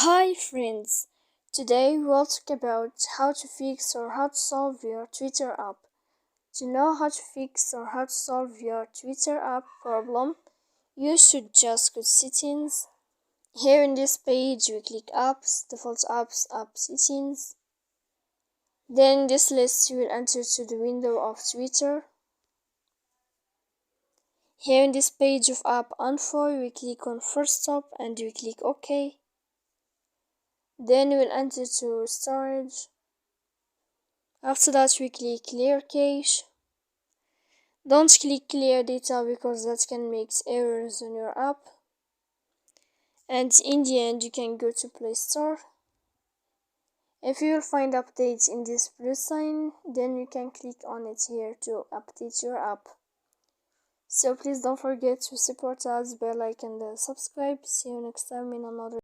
Hi friends! Today we'll talk about how to fix or how to solve your Twitter app. To know how to fix or how to solve your Twitter app problem, you should just go to settings. Here in this page we click apps, default apps, app settings. Then in this list you will enter to the window of Twitter. Here in this page of app info we click on first stop and we click OK. Then we will enter to storage. After that we click clear cache. Don't click clear data because that can make errors on your app. And in the end you can go to Play Store. If you will find updates in this plus sign, then you can click on it here to update your app. So please don't forget to support us by like and subscribe. See you next time in another